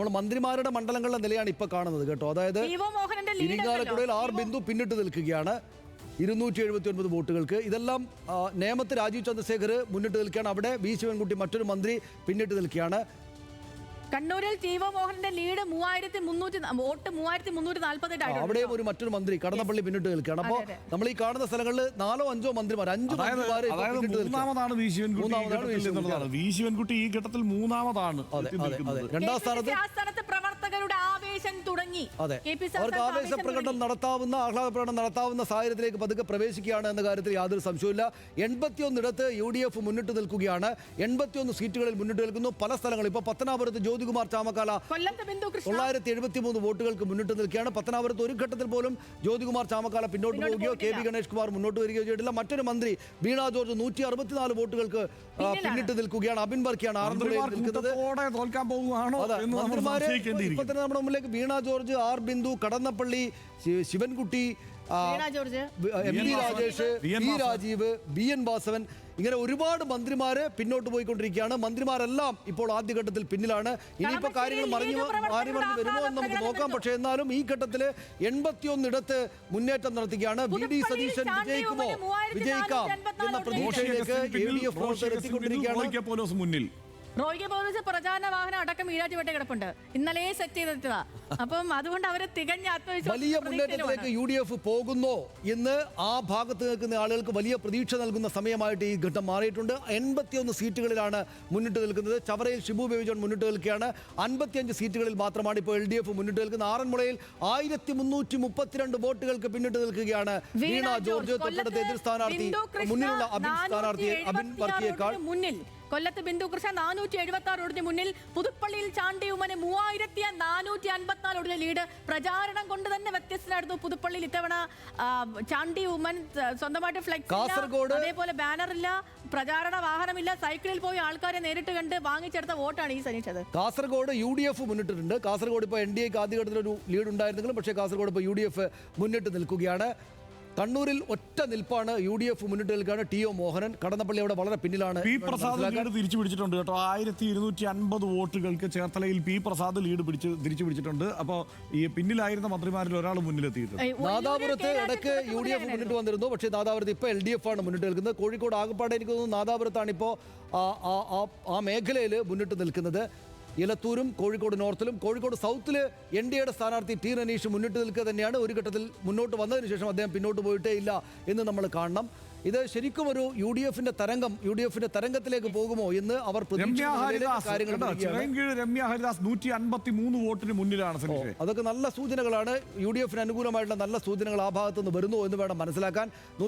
നമ്മൾ മന്ത്രിമാരുടെ മണ്ഡലങ്ങളുടെ നിലയാണ് ഇപ്പോൾ കാണുന്നത് കേട്ടോ. അതായത് ഇരിങ്ങാലക്കുടയിൽ ആർ ബിന്ദു പിന്നിട്ട് നിൽക്കുകയാണ് 279 വോട്ടുകൾക്ക്. ഇതെല്ലാം നേമത്ത് രാജീവ് ചന്ദ്രശേഖർ മുന്നിട്ട് നിൽക്കുകയാണ്. അവിടെ വി ശിവൻകുട്ടി മറ്റൊരു മന്ത്രി പിന്നിട്ട് നിൽക്കുകയാണ്. കണ്ണൂരിൽ ടി.ഒ. മോഹനന്റെ ലീഡ് 3348 അവിടെയും ഒരു മറ്റൊരു മന്ത്രി കടന്നപ്പള്ളി പിന്നിട്ട് നിൽക്കുകയാണ്. അപ്പോൾ നമ്മൾ ഈ കാണുന്ന സ്ഥലങ്ങളിൽ 4-5 മന്ത്രിമാർ 5 മന്ത്രിമാർ മൂന്നാമതാണ് വി ശിവൻകുട്ടി. ഈ ഘട്ടത്തിൽ മൂന്നാമതാണ്. രണ്ടാം സ്ഥാനത്ത് പ്രവർത്തകരുടെ ആവേശം തുടങ്ങി. അവർക്ക് ആവേശ പ്രകടനം നടത്താവുന്ന ആഹ്ലാദ പ്രകടനം നടത്താവുന്ന സാഹചര്യത്തിലേക്ക് പതുക്കെ പ്രവേശിക്കുകയാണ് എന്ന കാര്യത്തിൽ യാതൊരു സംശയവുമില്ല. 81 ഇടത്ത് UDF മുന്നിട്ട് നിൽക്കുകയാണ്. 81 സീറ്റുകളിൽ മുന്നിട്ട് നിൽക്കുന്നു. പല സ്ഥലങ്ങളിൽ ഇപ്പോൾ പത്തനാപുരത്ത് ജ്യോതികുമാർ ചാമക്കാല 973 വോട്ടുകൾക്ക് മുന്നിട്ട് നിൽക്കുകയാണ്. പത്തനാപുരത്ത് ഒരു ഘട്ടത്തിൽ പോലും ജ്യോതികുമാർ ചാമക്കാല പിന്നോട്ട് പോവുകയോ കെ വി ഗണേഷ് കുമാർ മുന്നോട്ട് വരികയോ ചെയ്തിട്ടില്ല. മറ്റൊരു മന്ത്രി വീണ ജോർജ് 164 വോട്ടുകൾക്ക് പിന്നിട്ട് നിൽക്കുകയാണ്. അബിൻ വർക്കിയാണ് ആറന്മുളയിൽ നിൽക്കുന്നത്. മന്ത്രിമാര് ഇപ്പൊ തന്നെ നമ്മുടെ മുമ്പിലേക്ക് Veena George, R Bindu, Kadannappally, Sivankutty, M D Rajesh, P Rajeev, BN Vasavan, ഇങ്ങനെ ഒരുപാട് മന്ത്രിമാര് പിന്നോട്ട് പോയിക്കൊണ്ടിരിക്കുകയാണ്. മന്ത്രിമാരെല്ലാം ഇപ്പോൾ ആദ്യഘട്ടത്തിൽ പിന്നിലാണ്. ഇനിയിപ്പോൾ കാര്യങ്ങൾ മറിഞ്ഞു വരുമോ എന്ന് നമുക്ക് നോക്കാം. പക്ഷേ എന്നാലും ഈ ഘട്ടത്തിൽ 81 ഇടത്ത് മുന്നേറ്റം നടത്തുകയാണ്. VD സതീശൻ വിജയിക്കാം എന്ന പ്രതീക്ഷയിലേക്ക് LDF പ്രവർത്തകർ എത്തിക്കൊണ്ടിരിക്കുകയാണ്. മുന്നിൽ റോയിക്ക് പോലീസ് പ്രചാരണ വാഹനം അടക്കം ഈരാറ്റുപേട്ട കിടപ്പുണ്ട്. ഇന്നലെ സെറ്റ് ചെയ്തെടുത്തതാ. അപ്പം അതുകൊണ്ട് അവര് തികഞ്ഞ ആത്മവിശ്വാസം വലിയ മുന്നേറ്റത്തിലേക്ക് UDF പോകുന്നോ എന്ന് ആ ഭാഗത്ത് നിൽക്കുന്ന ആളുകൾക്ക് വലിയ പ്രതീക്ഷ നൽകുന്ന സമയമായിട്ട് ഈ ഘട്ടം മാറിയിട്ടുണ്ട്. 81 സീറ്റുകളിലാണ് മുന്നിട്ട് നിൽക്കുന്നത്. ചവറയിൽ ഷിബു ബേബി ജോൺ മുന്നിട്ട് നിൽക്കുകയാണ്. 55 സീറ്റുകളിൽ മാത്രമാണ് ഇപ്പോൾ LDF മുന്നിട്ട് നിൽക്കുന്നത്. ആറന്മുളയിൽ 1332 വോട്ടുകൾക്ക് പിന്നിട്ട് നിൽക്കുകയാണ് വീണ ജോർജ്. തൊട്ടടുത്ത എതിർ സ്ഥാനാർത്ഥി മുന്നിലുള്ള അബിൻ വർക്കിയേക്കാൾ മുന്നിൽ. കൊല്ലത്ത് ബിന്ദു കൃഷ്ണ 476 ഓടിന് മുന്നിൽ. പുതുപ്പള്ളിയിൽ ചാണ്ടി ഉമ്മന് 3454 ഓടിന് ലീഡ്. പ്രചാരണം കൊണ്ട് തന്നെ വ്യത്യസ്തനായിരുന്നു പുതുപ്പള്ളിയിൽ ഇത്തവണ ചാണ്ടി ഉമ്മൻ. സ്വന്തമായിട്ട് ഫ്ലെക്സ്, അതേപോലെ ബാനറില്ല, പ്രചാരണ വാഹനമില്ല, സൈക്കിളിൽ പോയി ആൾക്കാരെ നേരിട്ട് കണ്ട് വാങ്ങിച്ചെടുത്ത വോട്ടാണ് ഈ സനീഷത്. കാസർഗോഡ് UDF മുന്നിട്ടിട്ടുണ്ട്. കാസർഗോഡ് ഇപ്പോൾ NDAക്ക് ആദ്യഘട്ടത്തിലൊരു ലീഡ് ഉണ്ടായിരുന്നെങ്കിലും പക്ഷേ കാസർഗോഡ് ഇപ്പോൾ UDF മുന്നിട്ട് നിൽക്കുകയാണ്. കണ്ണൂരിൽ ഒറ്റ നിൽപ്പാണ് UDF മുന്നിട്ട് നിൽക്കുകയാണ്. ടി.ഒ. മോഹനൻ. കടന്നപ്പള്ളി അവിടെ വളരെ പിന്നിലാണ്. പി പ്രസാദ് ലീഡ് തിരിച്ചു പിടിച്ചിട്ടുണ്ട് കേട്ടോ. 1250 വോട്ടുകൾക്ക് ചേർത്തലയിൽ പി പ്രസാദ് ലീഡ് തിരിച്ചു പിടിച്ചിട്ടുണ്ട്. അപ്പോൾ ഈ പിന്നിലായിരുന്ന മന്ത്രിമാരിൽ ഒരാൾ മുന്നിലെത്തിയിട്ടുണ്ട്. നാദാപുരത്ത് ഇടയ്ക്ക് UDF മുന്നിട്ട് വന്നിരുന്നു. പക്ഷേ നാദാപുരത്ത് ഇപ്പോൾ LDF ആണ് മുന്നിട്ട് നിൽക്കുന്നത്. കോഴിക്കോട് ആകപ്പാടെ എനിക്ക് തോന്നുന്നു നാദാപുരത്താണ് ഇപ്പോൾ ആ മേഖലയിൽ മുന്നിട്ട് നിൽക്കുന്നത്. ഇലത്തൂരും കോഴിക്കോട് നോർത്തിലും കോഴിക്കോട് സൗത്തിൽ NDAയുടെ സ്ഥാനാർത്ഥി ടി റനീഷ് മുന്നിട്ട് നിൽക്കുക തന്നെയാണ്. ഒരു ഘട്ടത്തിൽ മുന്നോട്ട് വന്നതിന് ശേഷം അദ്ദേഹം പിന്നോട്ട് പോയിട്ടേ ഇല്ല എന്ന് നമ്മൾ കാണണം. ഇത് ശരിക്കും ഒരു UDFന്റെ തരംഗത്തിലേക്ക് പോകുമോ എന്ന് അവർ രമ്യ ഹരിദാസ് 153 വോട്ടിന് മുന്നിലാണ്. അതൊക്കെ നല്ല സൂചനകളാണ്. UDFന് അനുകൂലമായിട്ടുള്ള നല്ല സൂചനകൾ ആ ഭാഗത്തുനിന്ന് വരുന്നു എന്ന് വേണം മനസ്സിലാക്കാൻ.